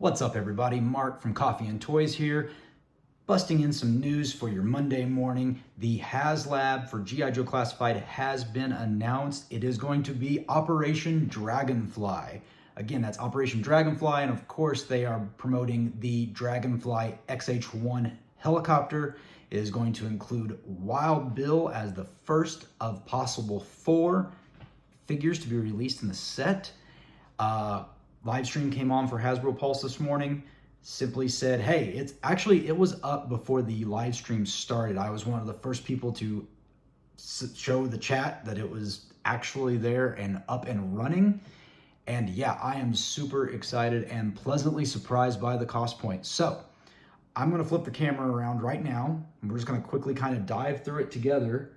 What's up, everybody? Mark from Coffee&Toys here, busting in some news for your Monday morning. The HasLab for G.I. Joe Classified has been announced. It is going to be Operation Dragonfly. Again, that's Operation Dragonfly, and of course they are promoting the Dragonfly XH-1 helicopter. It is going to include Wild Bill as the first of possible 4 figures to be released in the set. Live stream came on for Hasbro Pulse this morning. Simply said, hey, it was up before the live stream started. I was one of the first people to show the chat that it was actually there and up and running. And yeah, I am super excited and pleasantly surprised by the cost point. So I'm going to flip the camera around right now, and we're just going to quickly kind of dive through it together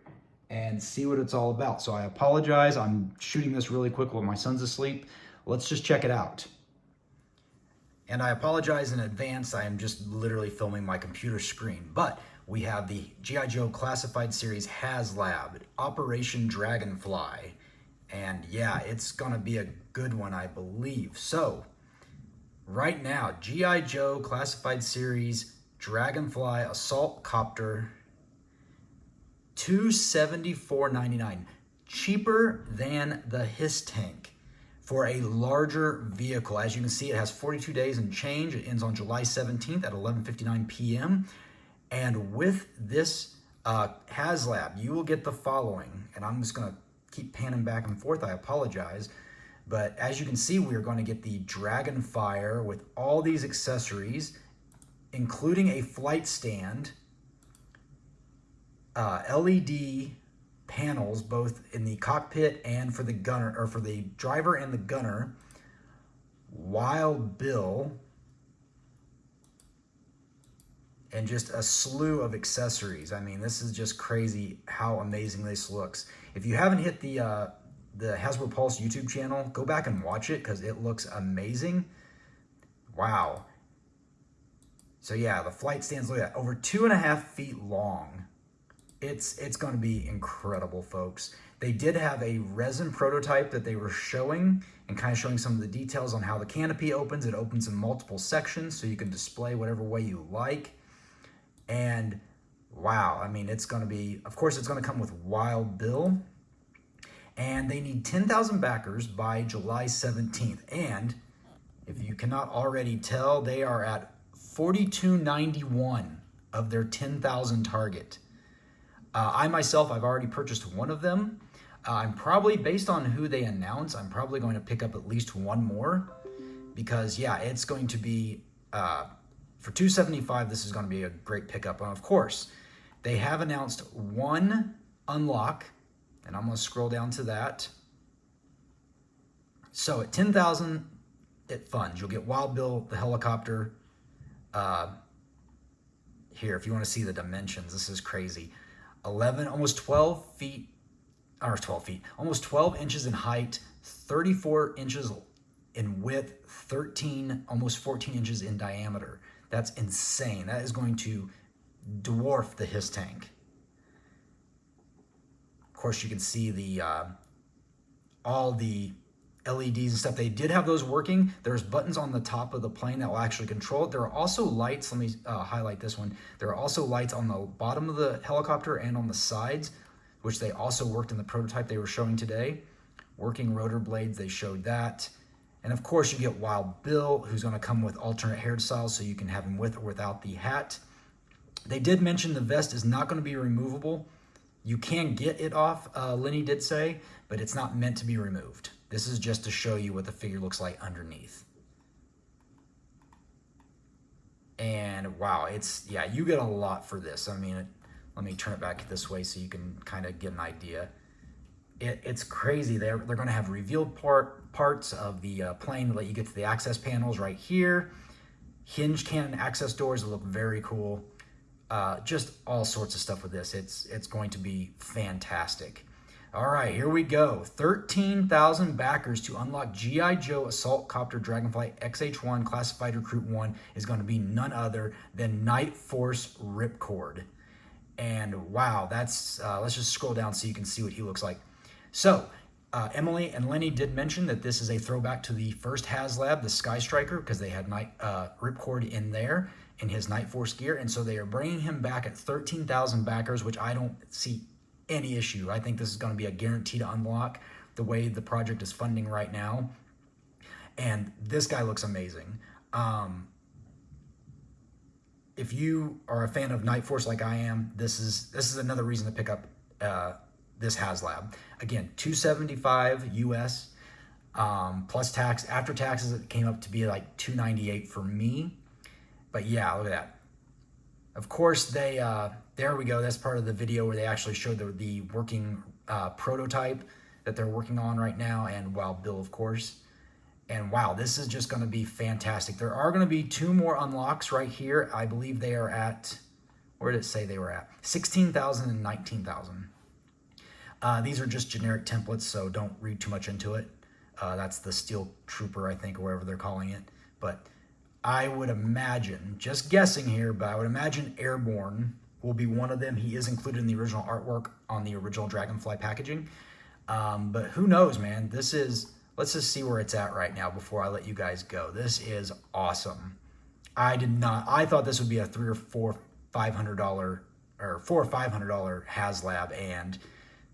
and see what it's all about. So I apologize. I'm shooting this really quick while my son's asleep. Let's just check it out. And I apologize in advance. I am just literally filming my computer screen. But we have the G.I. Joe Classified Series HasLab, Operation Dragonfly. And yeah, it's gonna be a good one, I believe. So, right now, G.I. Joe Classified Series Dragonfly Assault Copter, $274.99. Cheaper than the HISS tank. For a larger vehicle. As you can see, it has 42 days and change. It ends on July 17th at 11:59 p.m. And with this HasLab, you will get the following. And I'm just going to keep panning back and forth. I apologize. But as you can see, we are going to get the Dragonfire with all these accessories, including a flight stand, LED panels both in the cockpit and for the gunner, or for the driver and the gunner, Wild Bill, and just a slew of accessories. I mean, this is just crazy how amazing this looks. If you haven't hit the Hasbro Pulse YouTube channel, go back and watch it because it looks amazing. Wow. So yeah, the flight stands, look at that, over 2.5 feet long. It's going to be incredible, folks. They did have a resin prototype that they were showing and kind of showing some of the details on how the canopy opens. It opens in multiple sections so you can display whatever way you like. And wow, I mean, it's going to be, of course, it's going to come with Wild Bill. And they need 10,000 backers by July 17th. And if you cannot already tell, they are at $42.91 of their 10,000 target. I myself, I've already purchased one of them. I'm probably, based on who they announce, I'm probably going to pick up at least one more because yeah, it's going to be, for $275, this is going to be a great pickup. And of course, they have announced one unlock, and I'm going to scroll down to that. So at 10,000, it funds. You'll get Wild Bill, the helicopter. Here, if you want to see the dimensions, this is crazy. 11, almost 12 feet, or 12 feet, almost 12 inches in height, 34 inches in width, 13, almost 14 inches in diameter. That's insane. That is going to dwarf the HISS tank. Of course, you can see the all the LEDs and stuff. They did have those working. There's buttons on the top of the plane that will actually control it. There are also lights. Let me highlight this one. There are also lights on the bottom of the helicopter and on the sides, which they also worked in the prototype they were showing today. Working rotor blades, they showed that. And of course, you get Wild Bill, who's going to come with alternate hairstyles, so you can have him with or without the hat. They did mention the vest is not going to be removable. You can get it off, Lenny did say, but it's not meant to be removed. This is just to show you what the figure looks like underneath. And wow, yeah, you get a lot for this. I mean, let me turn it back this way so you can kind of get an idea. It's crazy. They're going to have revealed parts of the plane to let you get to the access panels right here. Hinge cannon access doors that look very cool. Just all sorts of stuff with this. It's going to be fantastic. All right, here we go. 13,000 backers to unlock G.I. Joe Assault Copter Dragonfly XH-1 Classified Recruit 1 is going to be none other than Night Force Ripcord. And wow, that's, let's just scroll down so you can see what he looks like. So, Emily and Lenny did mention that this is a throwback to the first HasLab, the Sky Striker, because they had Ripcord in there in his Night Force gear, and so they are bringing him back at 13,000 backers, which I don't see any issue. I think this is going to be a guarantee to unlock the way the project is funding right now, and this guy looks amazing. If you are a fan of Night Force like I am, this is another reason to pick up this HasLab. Again, $275 US plus tax. After taxes, it came up to be like $298 for me. But yeah, look at that. Of course, they there we go. That's part of the video where they actually showed the working prototype that they're working on right now, and Wild Bill, of course. And wow, this is just going to be fantastic. There are going to be 2 more unlocks right here. I believe they are at, where did it say they were at? 16,000 and 19,000. These are just generic templates, so don't read too much into it. That's the Steel Trooper, I think, or whatever they're calling it. But I would imagine, just guessing here, but I would imagine Airborne will be one of them. He is included in the original artwork on the original Dragonfly packaging. But who knows, man? This is... Let's just see where it's at right now before I let you guys go. This is awesome. I thought this would be a $300 or $500 HasLab, and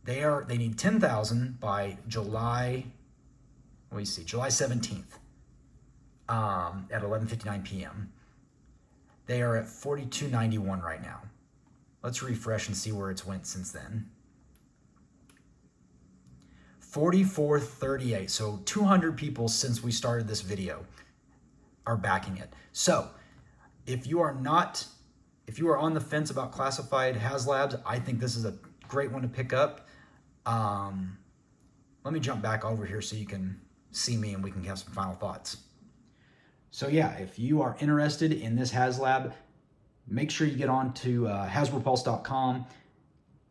they need 10,000 by July 17th at 11:59 p.m. They are at 42.91 right now. Let's refresh and see where it's went since then. 44.38, so 200 people since we started this video are backing it. So if you are on the fence about classified HasLabs, I think this is a great one to pick up. Let me jump back over here so you can see me and we can have some final thoughts. So yeah, if you are interested in this HasLab, make sure you get on to HasbroPulse.com.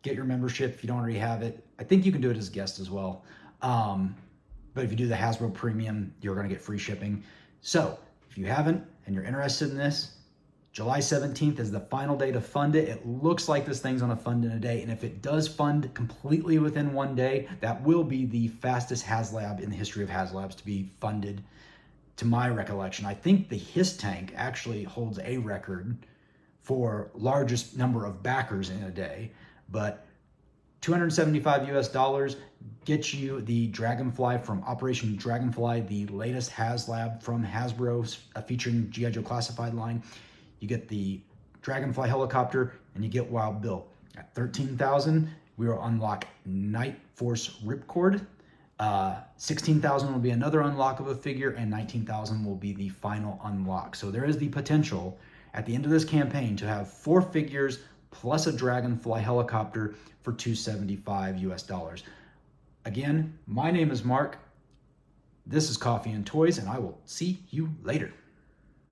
Get your membership if you don't already have it. I think you can do it as a guest as well. But if you do the Hasbro Premium, you're going to get free shipping. So if you haven't and you're interested in this, July 17th is the final day to fund it. It looks like this thing's going to fund in a day. And if it does fund completely within one day, that will be the fastest HasLab in the history of HasLabs to be funded, to my recollection. I think the Hiss Tank actually holds a record for largest number of backers in a day. But $275 US gets you the Dragonfly from Operation Dragonfly, the latest HasLab from Hasbro featuring G.I. Joe Classified line. You get the Dragonfly helicopter and you get Wild Bill. At 13,000, we will unlock Night Force Ripcord. 16,000 will be another unlock of a figure, and 19,000 will be the final unlock. So there is the potential at the end of this campaign to have 4 figures plus a Dragonfly helicopter for $275 US. Again, my name is Mark. This is Coffee and Toys, and I will see you later.